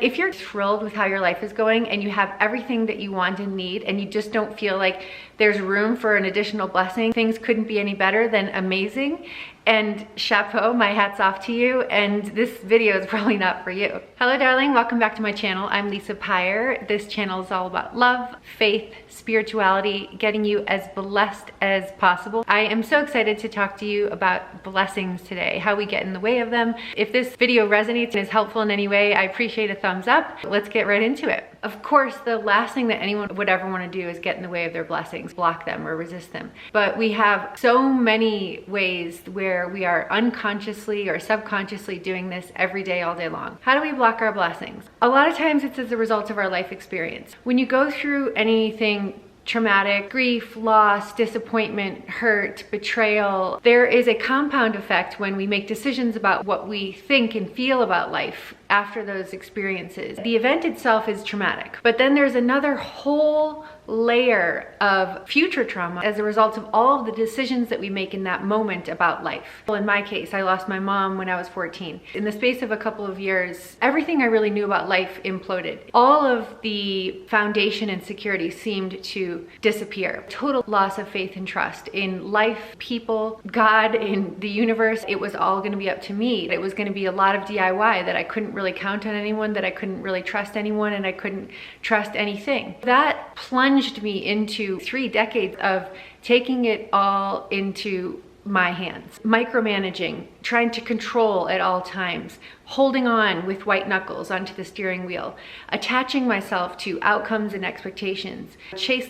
If you're thrilled with how your life is going and you have everything that you want and need and you just don't feel like there's room for an additional blessing, things couldn't be any better than amazing. And chapeau, my hat's off to you, and this video is probably not for you. Hello darling, welcome back to my channel. I'm Lisa Pyre. This channel is all about love, faith, spirituality, getting you as blessed as possible. I am so excited to talk to you about blessings today, how we get in the way of them. If this video resonates and is helpful in any way, I appreciate a thumbs up. Let's get right into it. Of course, the last thing that anyone would ever want to do is get in the way of their blessings, block them or resist them. But we have so many ways where we are unconsciously or subconsciously doing this every day, all day long. How do we block our blessings? A lot of times it's as a result of our life experience. When you go through anything traumatic, grief, loss, disappointment, hurt, betrayal, there is a compound effect when we make decisions about what we think and feel about life after those experiences. The event itself is traumatic, but then there's another whole layer of future trauma as a result of all of the decisions that we make in that moment about life. Well, in my case, I lost my mom when I was 14. In the space of a couple of years, everything I really knew about life imploded. All of the foundation and security seemed to disappear. Total loss of faith and trust in life, people, God, in the universe. It was all going to be up to me. It was going to be a lot of DIY, that I couldn't really count on anyone, that I couldn't really trust anyone, and I couldn't trust anything. That plunged me into 3 decades of taking it all into my hands, micromanaging, trying to control at all times, holding on with white knuckles onto the steering wheel, attaching myself to outcomes and expectations,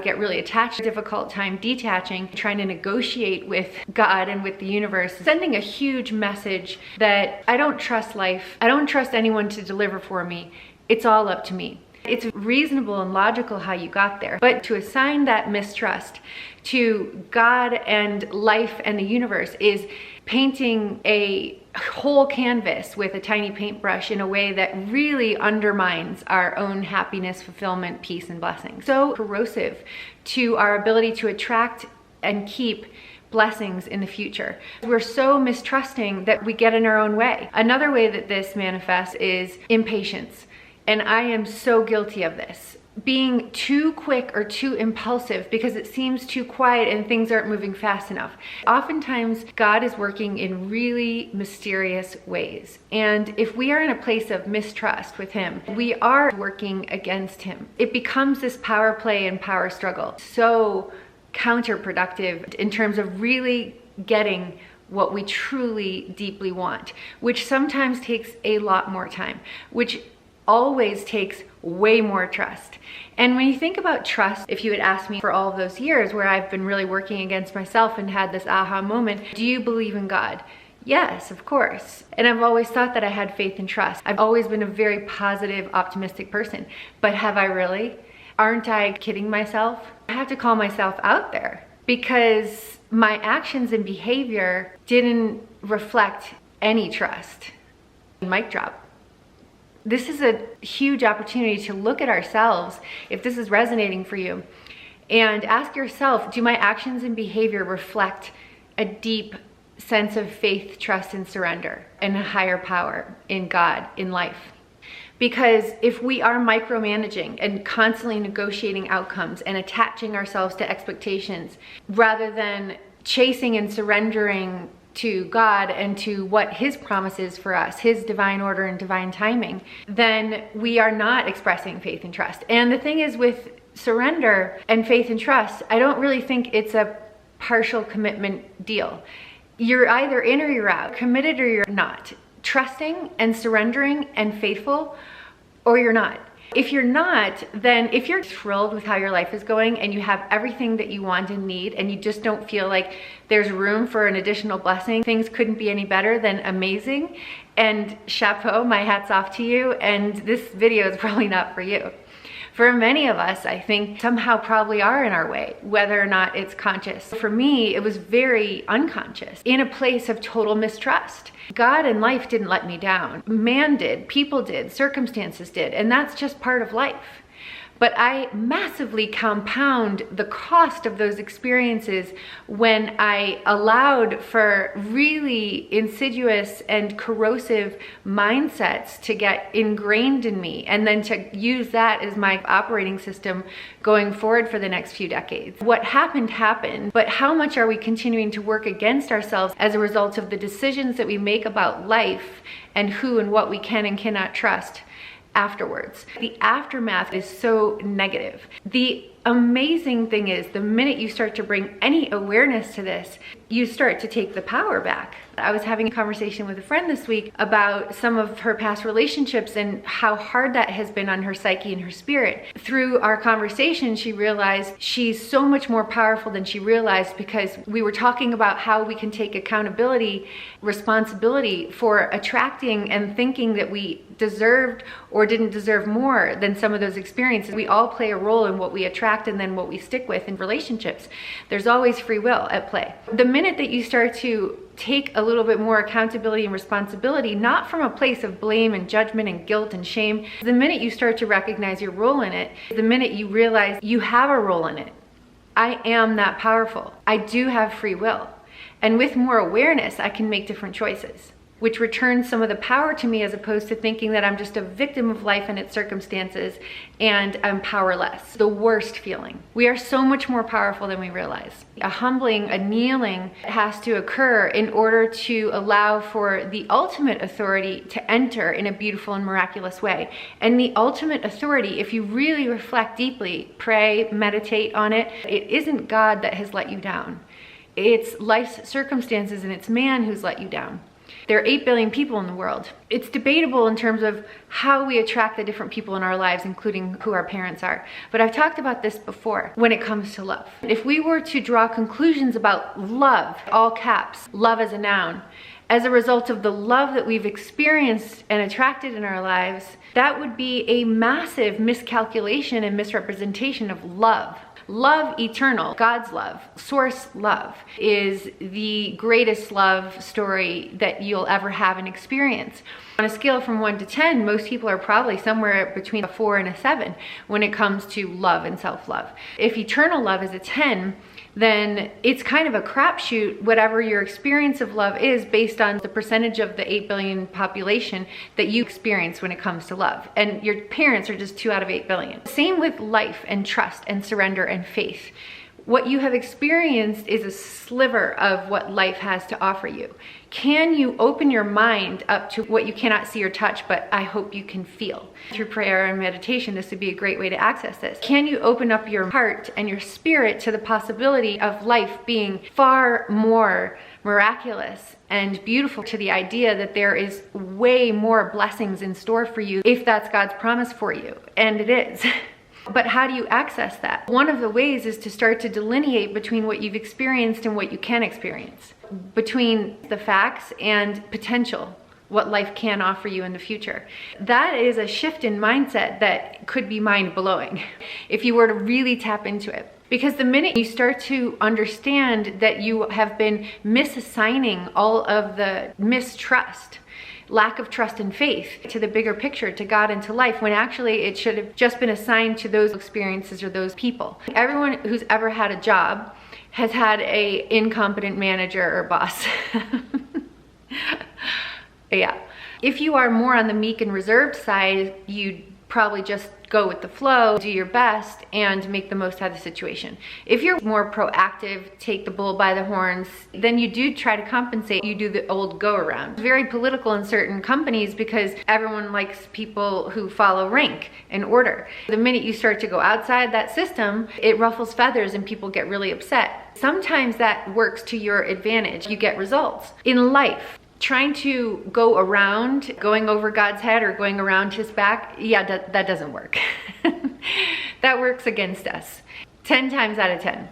get really attached, difficult time detaching, trying to negotiate with God and with the universe, sending a huge message that I don't trust life, I don't trust anyone to deliver for me, it's all up to me. It's reasonable and logical how you got there, but to assign that mistrust to God and life and the universe is painting a whole canvas with a tiny paintbrush in a way that really undermines our own happiness, fulfillment, peace, and blessing. So corrosive to our ability to attract and keep blessings in the future. We're so mistrusting that we get in our own way. Another way that this manifests is impatience. And I am so guilty of this. Being too quick or too impulsive because it seems too quiet and things aren't moving fast enough. Oftentimes, God is working in really mysterious ways. And if we are in a place of mistrust with Him, we are working against Him. It becomes this power play and power struggle. So counterproductive in terms of really getting what we truly deeply want, which sometimes takes a lot more time, which always takes way more trust. And when you think about trust, if you had asked me for all of those years where I've been really working against myself and had this aha moment, do you believe in God? Yes, of course. And I've always thought that I had faith and trust. I've always been a very positive, optimistic person. But have I really? Aren't I kidding myself? I have to call myself out there because my actions and behavior didn't reflect any trust. Mic drop. This is a huge opportunity to look at ourselves, if this is resonating for you, and ask yourself, do my actions and behavior reflect a deep sense of faith, trust, and surrender, and a higher power in God, in life? Because if we are micromanaging and constantly negotiating outcomes and attaching ourselves to expectations, rather than chasing and surrendering to God and to what His promises for us, His divine order and divine timing, then we are not expressing faith and trust. And the thing is, with surrender and faith and trust, I don't really think it's a partial commitment deal. You're either in or you're out, committed or you're not, trusting and surrendering and faithful, or you're not. If you're not, then if you're thrilled with how your life is going and you have everything that you want and need and you just don't feel like there's room for an additional blessing, things couldn't be any better than amazing, and chapeau, my hat's off to you, and this video is probably not for you. For many of us, I think somehow probably are in our way, whether or not it's conscious. For me, it was very unconscious, in a place of total mistrust. God and life didn't let me down. Man did, people did, circumstances did, and that's just part of life. But I massively compound the cost of those experiences when I allowed for really insidious and corrosive mindsets to get ingrained in me, and then to use that as my operating system going forward for the next few decades. What happened, but how much are we continuing to work against ourselves as a result of the decisions that we make about life and who and what we can and cannot trust afterwards? The aftermath is so negative. The amazing thing is, the minute you start to bring any awareness to this, you start to take the power back. I was having a conversation with a friend this week about some of her past relationships and how hard that has been on her psyche and her spirit. Through our conversation, she realized she's so much more powerful than she realized, because we were talking about how we can take accountability, responsibility for attracting and thinking that we deserved or didn't deserve more than some of those experiences. We all play a role in what we attract and then what we stick with in relationships. There's always free will at play. The minute that you start to take a little bit more accountability and responsibility, not from a place of blame and judgment and guilt and shame, the minute you start to recognize your role in it, the minute you realize you have a role in it. I am that powerful. I do have free will. And with more awareness, I can make different choices, which returns some of the power to me, as opposed to thinking that I'm just a victim of life and its circumstances and I'm powerless. The worst feeling. We are so much more powerful than we realize. A humbling, a kneeling has to occur in order to allow for the ultimate authority to enter in a beautiful and miraculous way. And the ultimate authority, if you really reflect deeply, pray, meditate on it, it isn't God that has let you down. It's life's circumstances and it's man who's let you down. There are 8 billion people in the world. It's debatable in terms of how we attract the different people in our lives, including who our parents are. But I've talked about this before when it comes to love. If we were to draw conclusions about love, all caps, love as a noun, as a result of the love that we've experienced and attracted in our lives, that would be a massive miscalculation and misrepresentation of love. Love eternal, God's love, source love, is the greatest love story that you'll ever have and experience. On a scale from 1 to 10, most people are probably somewhere between a 4 and a 7 when it comes to love and self-love. If eternal love is a 10, then it's kind of a crapshoot, whatever your experience of love is, based on the percentage of the 8 billion population that you experience when it comes to love. And your parents are just 2 out of 8 billion. Same with life and trust and surrender and faith. What you have experienced is a sliver of what life has to offer you. Can you open your mind up to what you cannot see or touch, but I hope you can feel? Through prayer and meditation, this would be a great way to access this. Can you open up your heart and your spirit to the possibility of life being far more miraculous and beautiful, to the idea that there is way more blessings in store for you if that's God's promise for you? And it is. But how do you access that? One of the ways is to start to delineate between what you've experienced and what you can experience, between the facts and potential, what life can offer you in the future. That is a shift in mindset that could be mind-blowing if you were to really tap into it. Because the minute you start to understand that you have been misassigning all of the mistrust, lack of trust and faith to the bigger picture, to God and to life, when actually it should have just been assigned to those experiences or those people. Everyone who's ever had a job has had a incompetent manager or boss. Yeah. If you are more on the meek and reserved side, you'd probably just go with the flow, do your best, and make the most out of the situation. If you're more proactive, take the bull by the horns, then you do try to compensate. You do the old go around. It's very political in certain companies because everyone likes people who follow rank and order. The minute you start to go outside that system, it ruffles feathers and people get really upset. Sometimes that works to your advantage. You get results. In life, trying to go around, going over God's head or going around his back, yeah, that doesn't work. That works against us 10 times out of 10.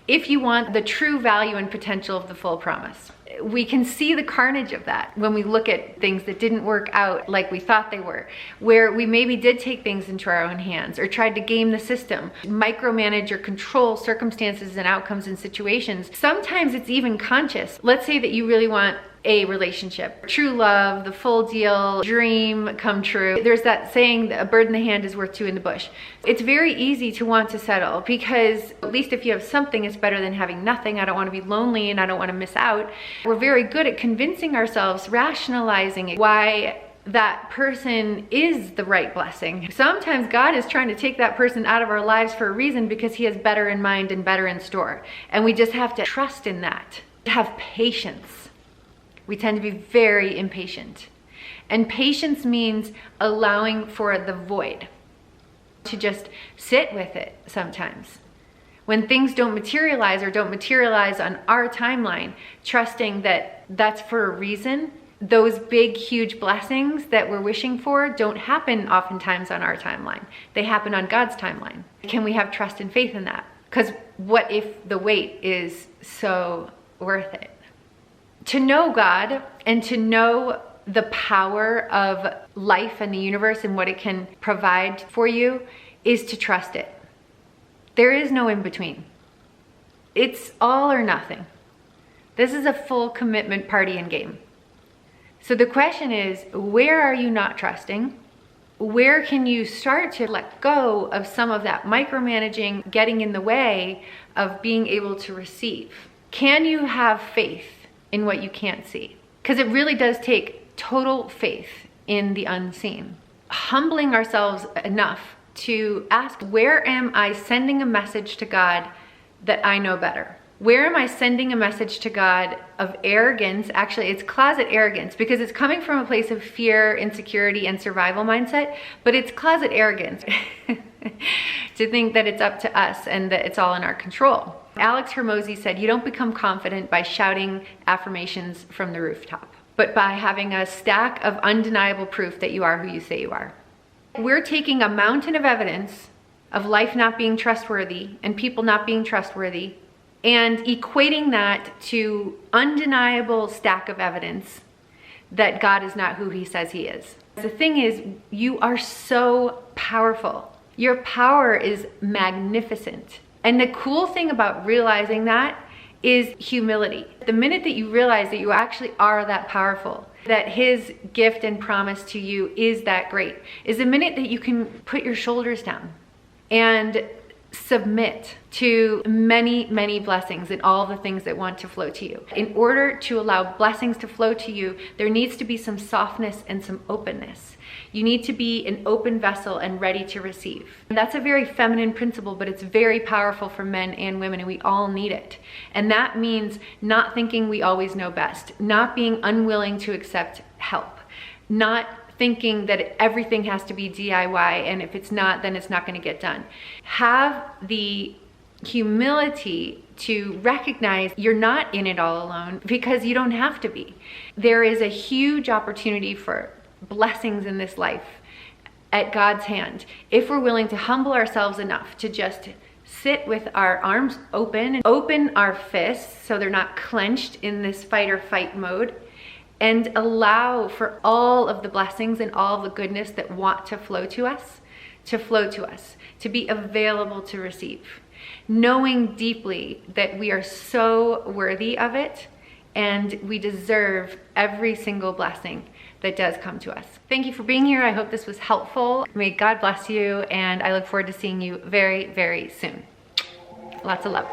If you want the true value and potential of the full promise, we can see the carnage of that when we look at things that didn't work out like we thought they were, where we maybe did take things into our own hands or tried to game the system, micromanage or control circumstances and outcomes and situations. Sometimes it's even conscious. Let's say that you really want a relationship. True love, the full deal, dream come true. There's that saying that a bird in the hand is worth two in the bush. It's very easy to want to settle because at least if you have something, it's better than having nothing. I don't want to be lonely and I don't want to miss out. We're very good at convincing ourselves, rationalizing why that person is the right blessing. Sometimes God is trying to take that person out of our lives for a reason because he has better in mind and better in store. And we just have to trust in that. Have patience. We tend to be very impatient. And patience means allowing for the void, to just sit with it sometimes. When things don't materialize or don't materialize on our timeline, trusting that that's for a reason. Those big, huge blessings that we're wishing for don't happen oftentimes on our timeline. They happen on God's timeline. Can we have trust and faith in that? Because what if the wait is so worth it? To know God and to know the power of life and the universe and what it can provide for you is to trust it. There is no in between. It's all or nothing. This is a full commitment party and game. So the question is, where are you not trusting? Where can you start to let go of some of that micromanaging, getting in the way of being able to receive? Can you have faith in what you can't see? Because it really does take total faith in the unseen. Humbling ourselves enough to ask, where am I sending a message to God that I know better? Where am I sending a message to God of arrogance? Actually, it's closet arrogance because it's coming from a place of fear, insecurity, and survival mindset, but it's closet arrogance to think that it's up to us and that it's all in our control. Alex Hormozy said, you don't become confident by shouting affirmations from the rooftop, but by having a stack of undeniable proof that you are who you say you are. We're taking a mountain of evidence of life not being trustworthy and people not being trustworthy and equating that to undeniable stack of evidence that God is not who he says he is. The thing is, you are so powerful. Your power is magnificent. And the cool thing about realizing that is humility. The minute that you realize that you actually are that powerful, that his gift and promise to you is that great, is the minute that you can put your shoulders down and submit to many, many blessings and all the things that want to flow to you. In order to allow blessings to flow to you, there needs to be some softness and some openness. You need to be an open vessel and ready to receive. And that's a very feminine principle, but it's very powerful for men and women, and we all need it. And that means not thinking we always know best, not being unwilling to accept help, not thinking that everything has to be DIY, and if it's not, then it's not going to get done. Have the humility to recognize you're not in it all alone, because you don't have to be. There is a huge opportunity for blessings in this life at God's hand if we're willing to humble ourselves enough to just sit with our arms open and open our fists so they're not clenched in this fight or flight mode, and allow for all of the blessings and all of the goodness that want to flow to us, to be available to receive. Knowing deeply that we are so worthy of it and we deserve every single blessing that does come to us. Thank you for being here. I hope this was helpful. May God bless you, and I look forward to seeing you very, very soon. Lots of love.